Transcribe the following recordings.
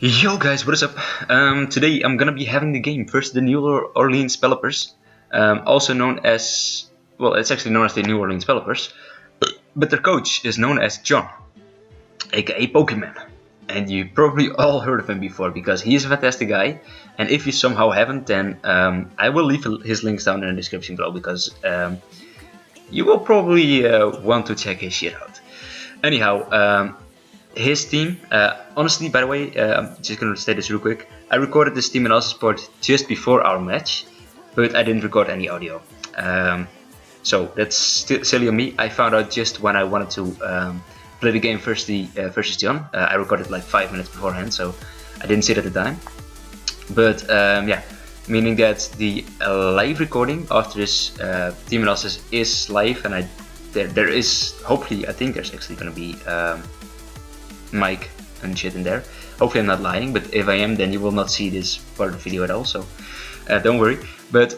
Yo guys, what is up? Today I'm gonna be having the game versus the New Orleans Pelippers, also known as, well, it's actually known as the New Orleans Pelippers, but their coach is known as John, aka Pokemon, and you probably all heard of him before because he's a fantastic guy. And if you somehow haven't, then I will leave his links down in the description below because you will probably want to check his shit out. Anyhow. His team, honestly, by the way, I'm just gonna say this real quick. I recorded this team analysis part just before our match, but I didn't record any audio. So that's silly on me. I found out just when I wanted to play the game versus John. I recorded like 5 minutes beforehand, so I didn't see it at the time. But yeah, meaning that the live recording after this team analysis is live, and there is, hopefully, I think there's actually gonna be mic and shit in there. Hopefully I'm not lying, but if I am, then you will not see this part of the video at all, so don't worry. But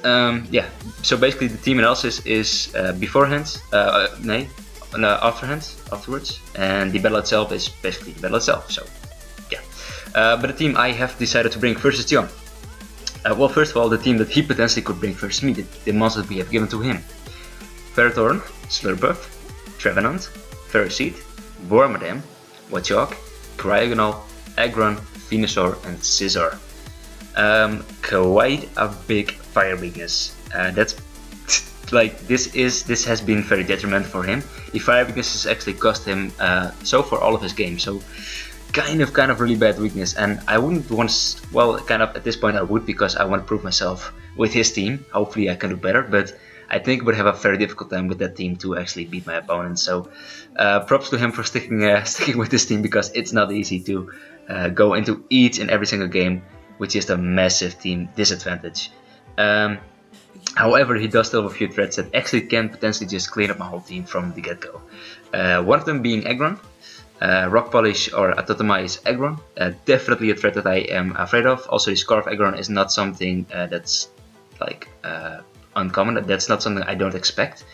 yeah, so basically the team analysis is beforehand, afterwards, and the battle itself is basically the battle itself, so yeah. But the team I have decided to bring versus John. Well, first of all, the team that he potentially could bring versus me, the monsters we have given to him. Ferrothorn, Slurpuff, Trevenant, Ferroseed, Wormadam, Watchog, Cryogonal, Aggron, Venusaur, and Scizor. Quite a big fire weakness. That's like this has been very detrimental for him. The fire weakness has actually cost him so far all of his games. So kind of really bad weakness. And I wouldn't want, well, kind of at this point I would, because I want to prove myself with his team. Hopefully I can do better, but I think I would have a very difficult time with that team to actually beat my opponent. So props to him for sticking with this team, because it's not easy to go into each and every single game with just a massive team disadvantage. However, he does still have a few threats that actually can potentially just clean up my whole team from the get-go. One of them being Aggron. Rock Polish or Atotomize Aggron. Definitely a threat that I am afraid of. Also, the Scarf Aggron is not something that's like uncommon. That's not something I don't expect.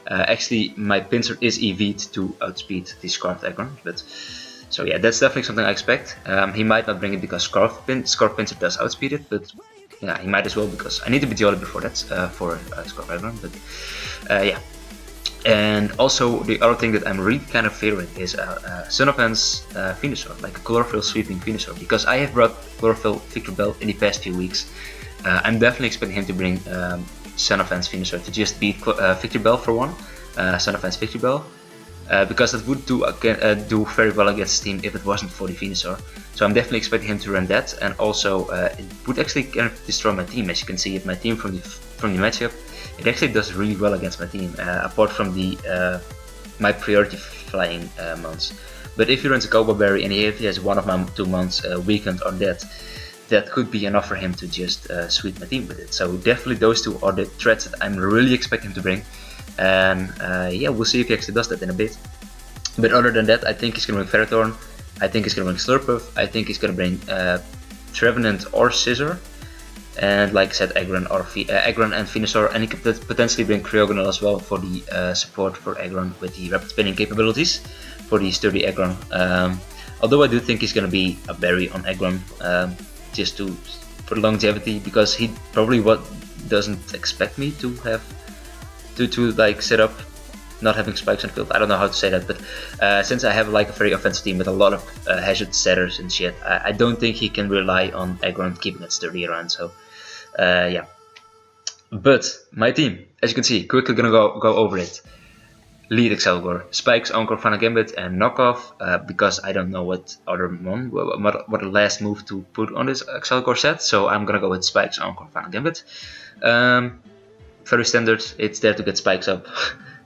Actually, my Pinsir is Eeveeton to outspeed the Scarf Aggron, but so yeah, that's definitely something I expect. He might not bring it because Scarf Pinsir does outspeed it, but yeah, he might as well, because I need to be jolly before that for Scarf Aggron. But yeah. And also, the other thing that I'm really kind of fearing is Donphan's Venusaur, like a Chlorophyll sweeping Venusaur, because I have brought Chlorophyll Victreebel in the past few weeks. I'm definitely expecting him to bring Donphan's Venusaur to just beat Victreebel for one, Donphan's Victreebel, because that would do very well against the team if it wasn't for the Venusaur. So I'm definitely expecting him to run that, and also it would actually kind of destroy my team. As you can see, my team from the matchup, it actually does really well against my team, apart from the my priority flying months. But if he runs a Cobalt Berry and if he has one of my 2 months weakened on that, that could be enough for him to just sweep my team with it. So definitely those two are the threats that I'm really expecting him to bring. And yeah, we'll see if he actually does that in a bit. But other than that, I think he's going to bring Ferrothorn, I think he's going to bring Slurpuff, I think he's going to bring Trevenant or Scizor. And like I said, Aggron and Venusaur, and he could potentially bring Cryogonal as well for the support for Aggron with the rapid spinning capabilities for the sturdy Aggron. Although I do think he's going to be a berry on Aggron, just for longevity, because he probably doesn't expect me to have to like set up not having spikes on the field. I don't know how to say that, but since I have like a very offensive team with a lot of hazard setters and shit, I don't think he can rely on Aggron keeping it sturdy around. So yeah. But my team, as you can see, quickly gonna go over it. Lead Excelgor, Spikes, Encore, Final Gambit, and Knockoff, because I don't know what other what the last move to put on this Excelgor set, so I'm gonna go with Spikes, Encore, Final Gambit. Very standard, it's there to get Spikes up.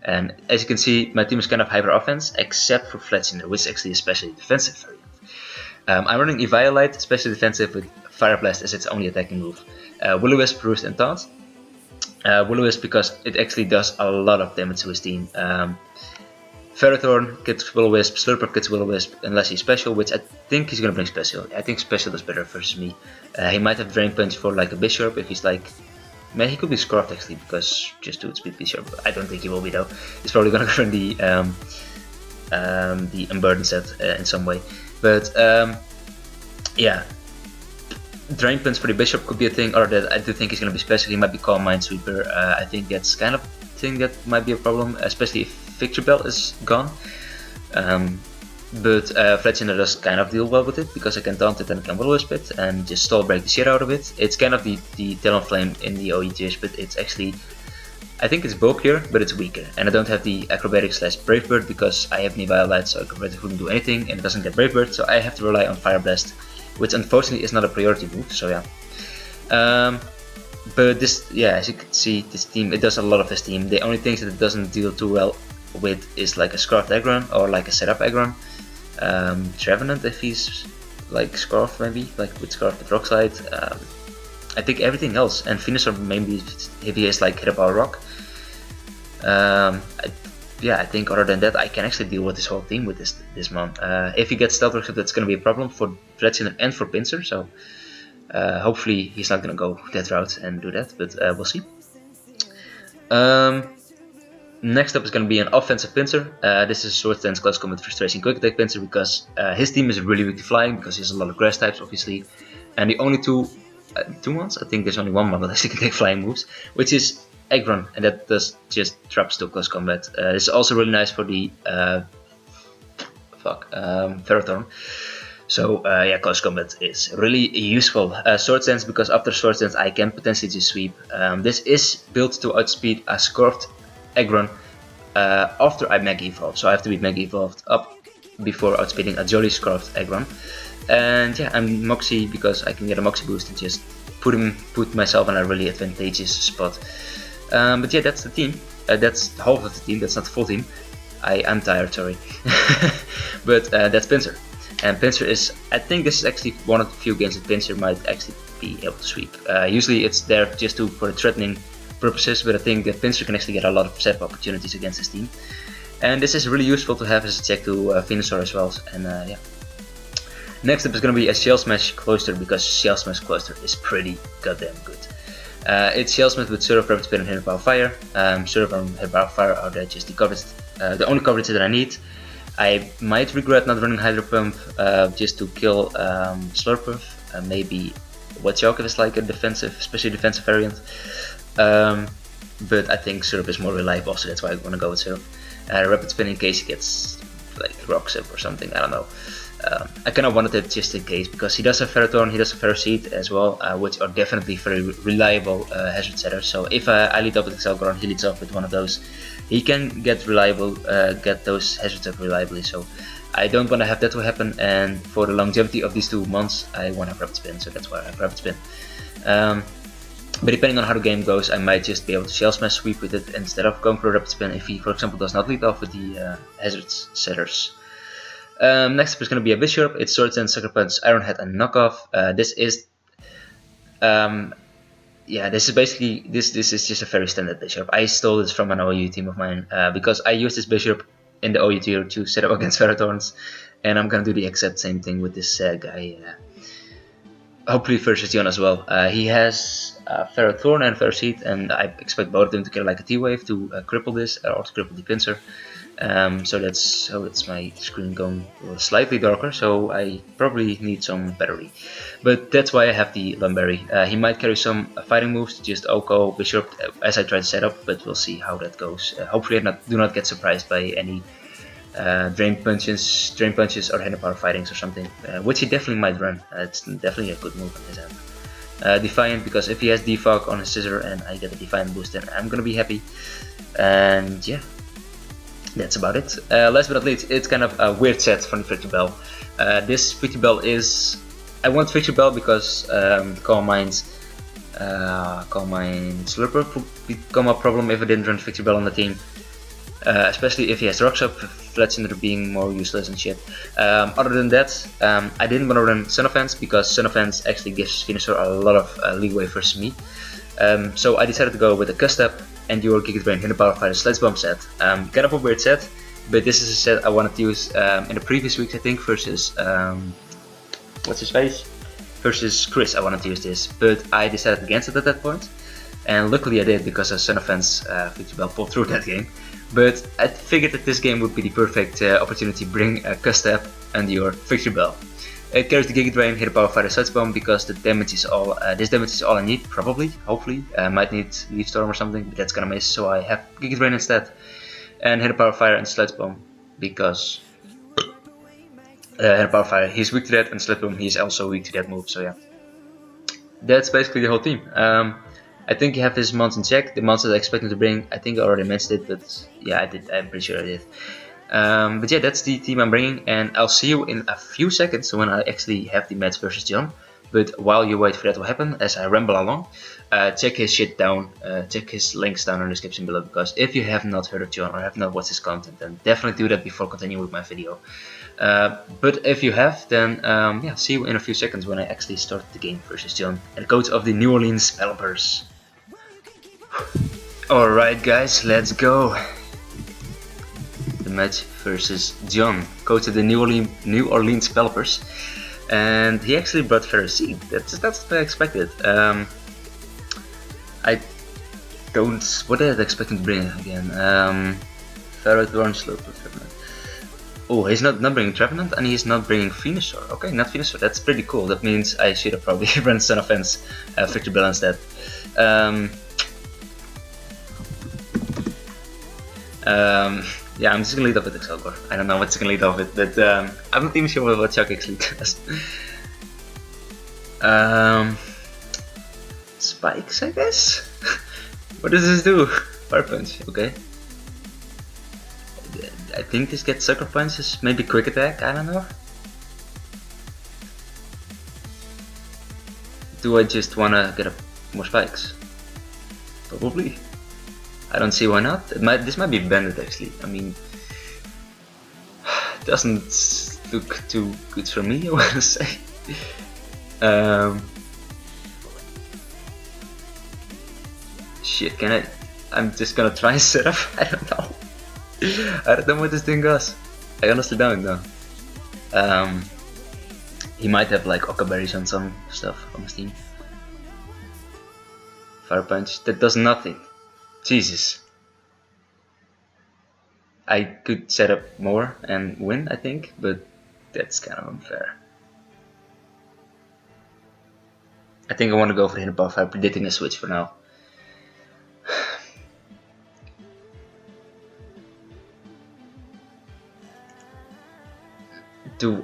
And as you can see, my team is kind of hyper offense, except for Fletchinder, which is actually especially defensive variant. I'm running Eviolite, especially defensive, with Fire Blast as its only attacking move. Will-O-Wisp, Roost, and Taunt. Will-O-Wisp because it actually does a lot of damage to his team. Ferrothorn gets Will-O-Wisp, Slurpuff gets Will-O-Wisp unless he's special, which I think he's gonna bring special. I think special is better versus me. He might have Drain Punch for like a Bishop if he's like... Man, he could be Scarfed actually, because just to speed Bishop. I don't think he will be though. He's probably gonna run the Unburden set in some way. But yeah, Drain Punch for the Bishop could be a thing, or that I do think he's going to be special. He might be Calm Minesweeper. I think that's kind of thing that might be a problem, especially if Victory Bell is gone. But Fletchinder does kind of deal well with it, because I can taunt it and I can Will-O-Wisp it and just stall break the shit out of it. It's kind of the Talonflame in the OETish, but it's actually, I think it's bulkier, but it's weaker. And I don't have the Acrobatics / Brave Bird because I have Nivea Light, so Acrobatics wouldn't do anything, and it doesn't get Brave Bird, so I have to rely on Fire Blast, which unfortunately is not a priority move, so yeah. But this, yeah, as you can see, this team, it does a lot of this team. The only things that it doesn't deal too well with is like a Scarfed Aggron or like a setup Aggron. Trevenant if he's like Scarf, maybe, like with Scarf with Rock Slide. I think everything else, and Venusaur maybe if he is like Hit Up Our Rock. Yeah, I think other than that I can actually deal with this whole team with this mon. If he gets Stealth Rock, that's going to be a problem for Fletchinder and for Pinsir, so hopefully he's not going to go that route and do that, but we'll see. Next up is going to be an offensive Pinsir. This is Sword Stance, Close Combat, Frustration, Quick Attack Pinsir, because his team is really weak to flying, because he has a lot of grass types obviously, and the only two ones, I think there's only one that actually can take flying moves, which is Aggron, and that does just drops to Close Combat. This is also really nice for the Ferrothorn. So yeah, Close Combat is really useful. Sword Stance, because after Sword Stance I can potentially just sweep. This is built to outspeed a Scarfed Aggron after I Mega Evolved, so I have to be Mega Evolved up before outspeeding a Jolly Scarfed Aggron. And yeah, I'm Moxie because I can get a Moxie boost and just put myself in a really advantageous spot. But yeah, that's the team. That's half of the team. That's not the full team. I'm tired, sorry. But that's Pinsir. And Pinsir is, I think this is actually one of the few games that Pinsir might actually be able to sweep. Usually it's there just for threatening purposes, but I think that Pinsir can actually get a lot of setup opportunities against this team. And this is really useful to have as a check to Venusaur as well. And yeah. Next up is going to be a Shell Smash Cloister, because Shell Smash Cloister is pretty goddamn good. It's Shell Smash with Surf, Rapid Spin and Hidden Power Fire. Surf and Hidden Power Fire are just the coverage, the only coverage that I need. I might regret not running Hydro Pump just to kill Slurpuff. Maybe Watchok is like a defensive, especially defensive variant. But I think Syrup is more reliable, so that's why I want to go with Syrup. Rapid Spin in case he gets like Rock Zip or something, I don't know. I kind of wanted it just in case, because he does have Ferrothorn, he does have Ferroseed as well, which are definitely very reliable hazard setters. So if I lead up with Zygarden, he leads off with one of those, he can get those hazards up reliably. So I don't want to have that to happen, and for the longevity of these 2 months I want to have Rapid Spin, so that's why I have Rapid Spin. But depending on how the game goes, I might just be able to Shell Smash sweep with it instead of going for a Rapid Spin if he, for example, does not lead off with the hazard setters. Next up is going to be a Bishop. It's Sword Dance, Sucker Punch, Iron Head, and Knockoff. This is basically this is just a very standard Bishop. I stole this from an OU team of mine because I used this Bishop in the OU tier to set up against Ferrothorns, and I'm gonna do the exact same thing with this guy. Hopefully versus Jon as well. He has Ferrothorn and Ferroseed, and I expect both of them to get like a T-Wave to cripple this or to cripple the Pinsir. So that's my screen going slightly darker, so I probably need some battery. But that's why I have the Lumberry. He might carry some fighting moves to just Oko Bishop as I try to set up, but we'll see how that goes. Hopefully I do not get surprised by any Drain Punches or Hidden Power Fightings or something, which he definitely might run. It's definitely a good move on his end. Defiant, because if he has Defog on his Scissor and I get a Defiant boost, then I'm gonna be happy. And yeah, that's about it. Last but not least, it's kind of a weird set from the Victory Bell. This Victory Bell is... I want Victory Bell because Calm Mind Slurper would become a problem if I didn't run Victory Bell on the team. Especially if he has Rocks Up, Fletchinder being more useless and shit. Other than that, I didn't want to run Sun Offense because Sun Offense actually gives Venusaur a lot of leeway versus me. So I decided to go with a Custap, Endure, Giga Drain, Hidden Power Fighter, Sledge Bomb set. Kind of a weird set, but this is a set I wanted to use in the previous weeks, I think, versus what's his face? Versus Chris. I wanted to use this, but I decided against it at that point, and luckily I did because a Sun Offense Victory Bell pulled through that game. But I figured that this game would be the perfect opportunity to bring a Custap, Endure, Victory Bell. It carries the Giga Drain, hit a Power Fire, Side Bomb because the damage is all. This damage is all I need, probably, hopefully. Might need Leaf Storm or something, but that's gonna miss, so I have Giga Drain instead. And hit a Power Fire and Sludge Bomb because hit a Power Fire. He's weak to that, and Sludge Bomb he's also weak to that move. So yeah, that's basically the whole team. I think you have his mons in check. The mons that I expect him to bring, I think I already mentioned it, but yeah, I did. I'm pretty sure I did. But yeah, that's the team I'm bringing, and I'll see you in a few seconds when I actually have the match versus John. But while you wait for that to happen, as I ramble along, check his shit down, check his links down in the description below, because if you have not heard of John or have not watched his content, then definitely do that before continuing with my video. But if you have, then yeah, see you in a few seconds when I actually start the game versus John, and coach of the New Orleans Pelippers. Alright guys, let's go. The match versus John, coach of the New Orleans Pelippers. And he actually brought Ferrocene. That's what I expected. I don't. What did I expect him to bring again? Ferrothorn, Slope, Trevenant. Oh, he's not bringing Trevenant, and he's not bringing Venusaur. Okay, not Venusaur. That's pretty cool. That means I should have probably run Son of Fence, Victor Bell instead. Yeah, I'm just gonna lead off with Excalibur. I don't know what's gonna lead off with, but I'm not even sure what Chuck actually does. Spikes, I guess? What does this do? Fire Punch, okay. I think this gets Sucker Punches, maybe Quick Attack, I don't know. Do I just wanna get more spikes? Probably. I don't see why not. This might be Bandit actually. I mean, it doesn't look too good for me, I wanna say. Shit, can I? I'm just gonna try and set up. I don't know. I don't know what this thing does. I honestly don't know. He might have like Occa Berries on some stuff on his team. Fire Punch. That does nothing. Jesus. I could set up more and win, I think, but that's kind of unfair. I think I want to go for the hit buff. I'm predicting a switch for now.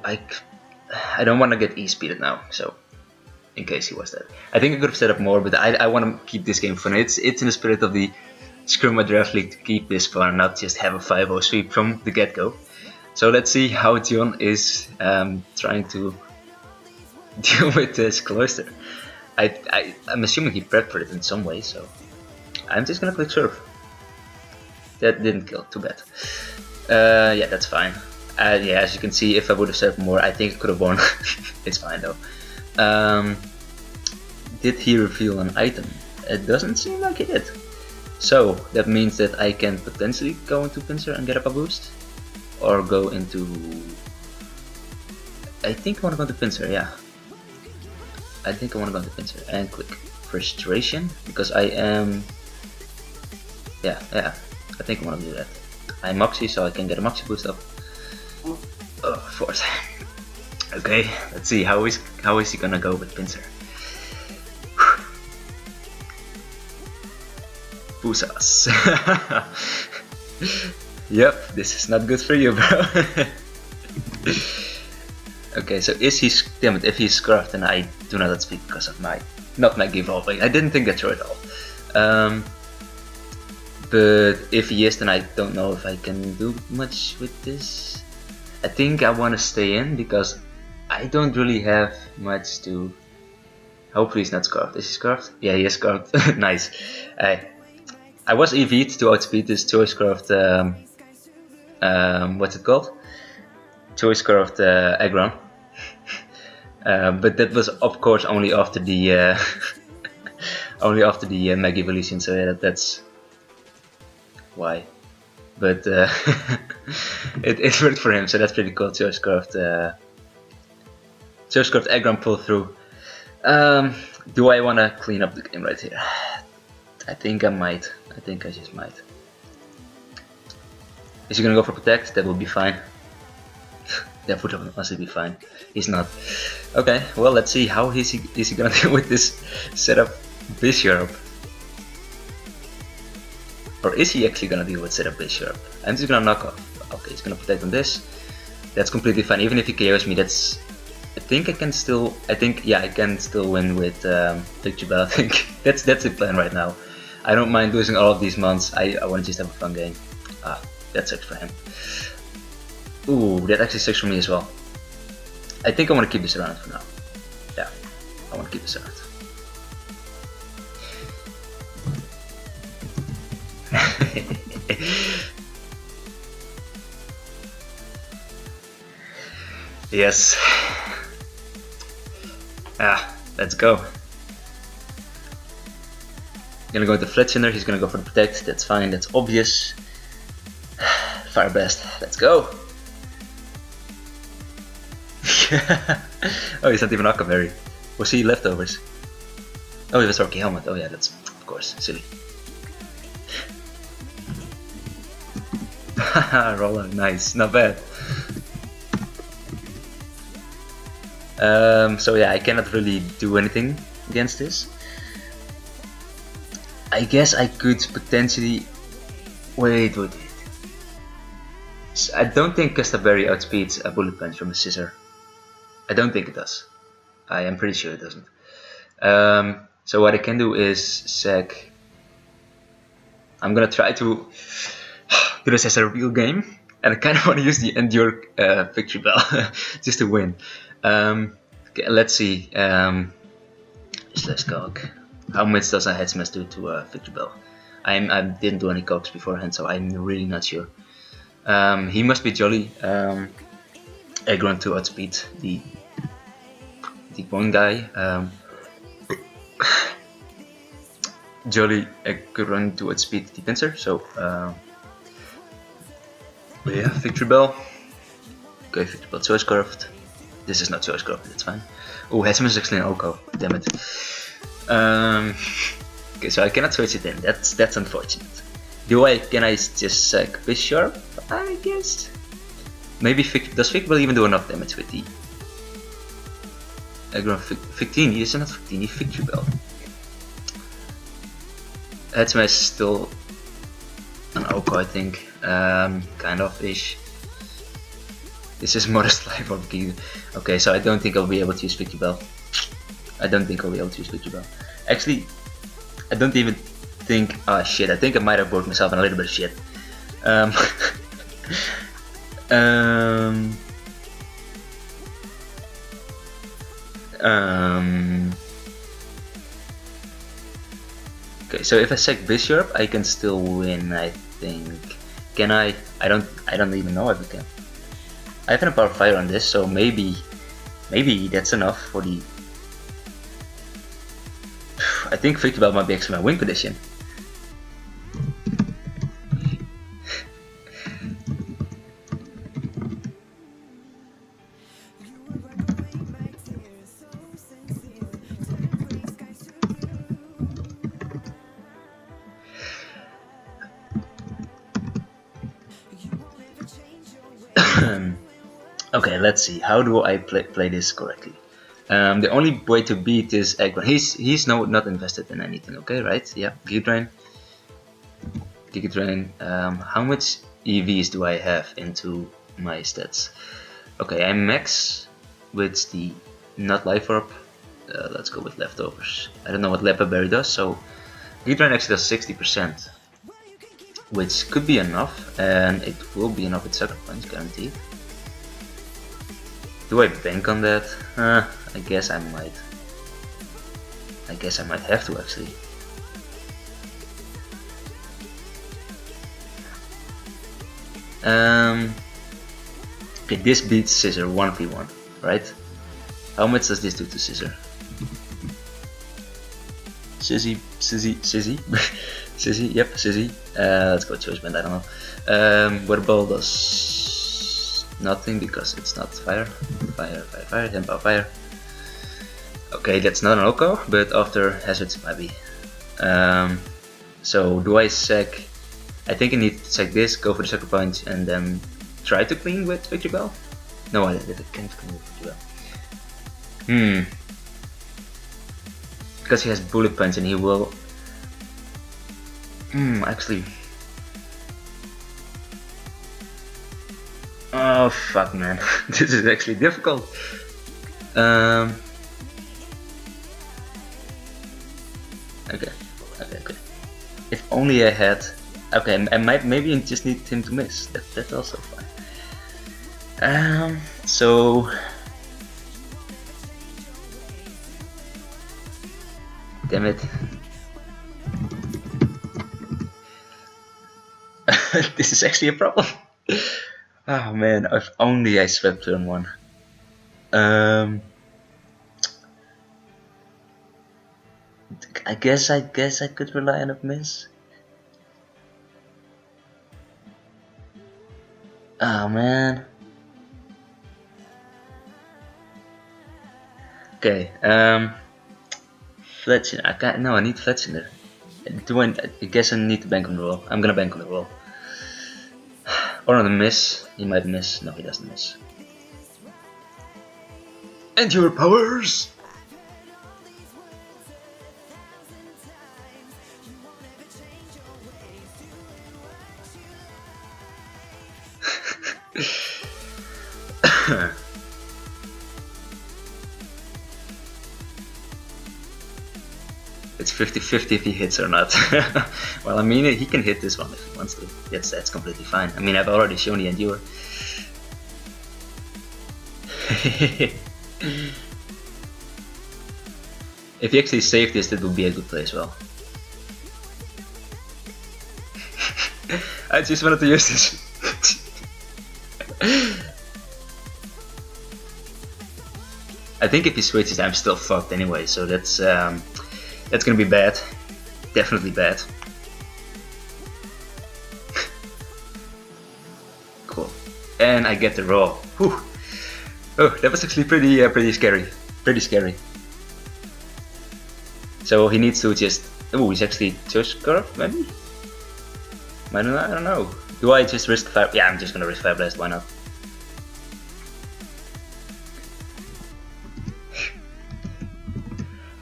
I don't want to get E-speeded now, so in case he was dead. I think I could have set up more, but I want to keep this game fun. It's in the spirit of the Scrum Draft League to keep this fun and not just have a 5-0 sweep from the get-go. So let's see how John is trying to deal with this Cloyster. I'm assuming he prepped for it in some way, so I'm just gonna click Surf. That didn't kill, too bad. Yeah, that's fine. Yeah, as you can see, if I would have set up more, I think I could have won. It's fine though. Did he reveal an item? It doesn't seem like he did. So that means that I can potentially go into Pinsir and get up a boost, or go into. I think I want to go into Pinsir. Yeah. I think I want to go into Pinsir and click Frustration because I am. Yeah. I think I want to do that. I'm Moxie, so I can get a Moxie boost up. Oh, Force. Okay, let's see how is he gonna go with Pinsir. Pusas. Yep, this is not good for you, bro. Okay, so is he? Damn it! If he's Scruffed, then I do not speak because of not my give up. I didn't think that through at all. But if he is, then I don't know if I can do much with this. I think I want to stay in because I don't really have much to. Hopefully he's not Scarfed. Is he Scarfed? Yeah, he is Scarfed. Nice. I was Eeveeton to outspeed this Choice-Scarfed. What's it called? Choice-Scarfed Aggron. But that was of course only after the Mega Evolution. So yeah, that's why. But it worked for him, so that's pretty cool. Choice-Scarfed Aggron pull through. Do I want to clean up the game right here? I think I might. I think I just might. Is he gonna go for Protect? That will be fine. That would honestly be fine. He's not. Okay, well, let's see how is he gonna deal with this setup Bishop. Or is he actually gonna deal with setup Bishop? I'm just gonna knock off. Okay, he's gonna protect on this. That's completely fine. Even if he KOs me, that's. I think I can still. Yeah, I can still win with Victory Bell. I think that's the plan right now. I don't mind losing all of these months. I want to just have a fun game. Ah, that sucks for him. Ooh, that actually sucks for me as well. I think I want to keep this around for now. Yeah, I want to keep this around. Yes. Ah, let's go. Gonna go with the Fletchender, he's gonna go for the Protect, that's fine, that's obvious. Fire Blast, let's go. Oh, he's not even Aquaberry. Was he leftovers? Oh, he was Rocky Helmet, oh yeah, that's of course silly. Haha, Roller, nice, not bad. So yeah, I cannot really do anything against this. I guess I could potentially... Wait. I don't think Castaberry outspeeds a Bullet Punch from a Scissor. I don't think it does. I am pretty sure it doesn't. So what I can do is sack... I'm gonna try to do this as a real game. And I kind of want to use the Endure Victory Bell just to win. Okay, let's see. Slash Cog. How much does a Head Smash do to Victory Bell? I didn't do any cogs beforehand, so I'm really not sure. He must be Jolly. Aggron to outspeed the one guy. Jolly Aggron to outspeed the Pinsir. So yeah, Victory Bell. Okay, Victory Bell Choice Scarfed. This is not Choice Scarfed, that's fine. Oh, Head Smash is actually an Oko. Damn it. Okay, so I cannot switch it in. That's unfortunate. Can I just sack Bishop? I guess. Maybe does Victory even do enough damage with the Aggron Victini? Is it not Victini? Victory Bell. Head Smash is still an Oko, I think. Kind of ish. This is Modest Life of Keyno. Okay, so I don't think I'll be able to use Victory Bell. Actually, I don't even think. Ah, shit, I think I might have bored myself in a little bit of shit. Okay, so if I sack Bishop, I can still win, I think. Can I? I don't even know if I can. I have an Power Fire on this, so maybe that's enough for the... I think Victory Bell might be actually my win condition. Okay, let's see. How do I play this correctly? The only way to beat is Aggron. He's not invested in anything. Okay, right? Yeah. Giga Drain. How much EVs do I have into my stats? Okay, I'm max with the not Life Orb. Let's go with Leftovers. I don't know what Leper Berry does, so Giga Drain actually does 60%, which could be enough, and it will be enough with Sucker Punch, guaranteed. Do I bank on that? I guess I might. I guess I might have to actually. Okay, this beats Scissor 1v1, right? How much does this do to Scissor? Sizzy, yep, Sizzy. Let's go Choice Band, I don't know. Weather Ball does nothing because it's not fire. Fire, Tempo Fire. Okay, that's not an Oko, but after Hazards might be. So do I sack? I think I need to sack this, go for the Sucker Punch, and then try to clean with Victory Bell. No, I can't do that. Because he has bullet punch and he will. Actually. Oh fuck, man. This is actually difficult. Okay. If only I had. Okay, I might maybe just need him to miss. That's also fine. So. Damn it. This is actually a problem. Oh man, if only I swept turn 1. I guess I could rely on a miss. Oh man. Okay, Fletcher. I can't. No, I need Fletcher. I guess I need to bank on the roll. I'm gonna bank on the roll. Or on the miss. He might miss. No, he doesn't miss. And your powers! It's 50-50 if he hits or not. Well, I mean, he can hit this one if he wants to. That's completely fine. I mean, I've already shown the endure. If he actually saved this, that would be a good play as well. I just wanted to use this. I think if he switches, I'm still fucked anyway, so that's gonna be bad. Definitely bad. Cool. And I get the roll. Whew. Oh, that was actually pretty scary. Pretty scary. So he needs to just. Oh, he's actually just curve, maybe? I don't know. Do I just risk fire? Yeah, I'm just gonna risk Fire Blast, why not?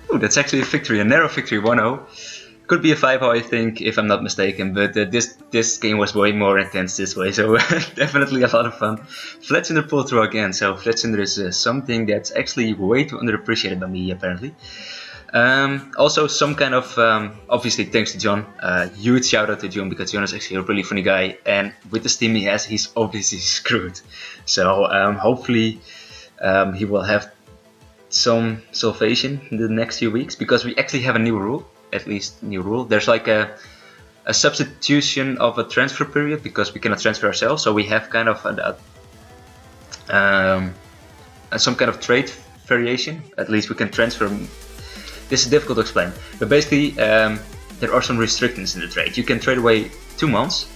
Oh, that's actually a victory, a narrow victory, 1-0. Could be a 5-0, I think, if I'm not mistaken, but this game was way more intense this way, so definitely a lot of fun. Fletchinder pulled through again, so Fletchinder is something that's actually way too underappreciated by me, apparently. Also, some kind of, obviously thanks to John, huge shout out to John, because John is actually a really funny guy, and with the team he has, he's obviously screwed. So hopefully he will have some salvation in the next few weeks, because we actually have a new rule, at least new rule. There's like a substitution of a transfer period, because we cannot transfer ourselves, so we have kind of some kind of trade variation. At least we can transfer. This is difficult to explain, but basically there are some restrictions in the trade. You can trade away 2 months.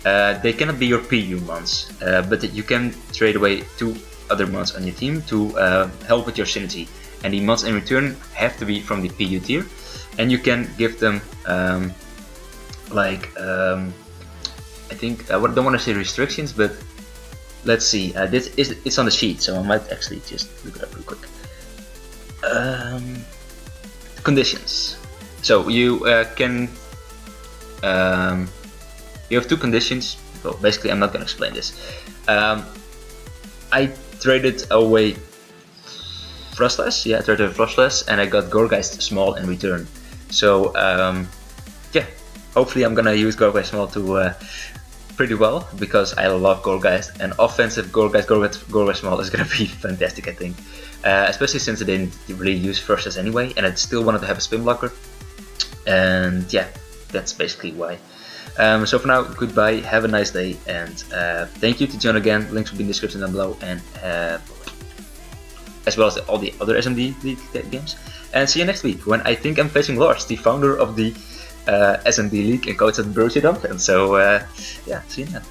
They cannot be your PU months, but you can trade away 2 other months on your team to help with your synergy. And the months in return have to be from the PU tier. And you can give them I think I don't want to say restrictions, but let's see. It's on the sheet, so I might actually just look it up real quick. Conditions. So you can you have 2 conditions. Well, basically, I'm not going to explain this. I traded away Frostless. Yeah, I traded away Frostless, and I got Gorgeist Small in return. So yeah, hopefully I'm gonna use Gorgeist Small to pretty well, because I love Gorgeist, and offensive Gorgeist Small is gonna be fantastic, I think. Especially since I didn't really use Frostless anyway, and I still wanted to have a spin blocker. And yeah, that's basically why. So for now, goodbye, have a nice day, and thank you to John again. Links will be in the description down below, and as well as all the other SMD League games. And see you next week, when I think I'm facing Lars, the founder of the SMD League and coach at Borussia Donphan. So yeah, see you then.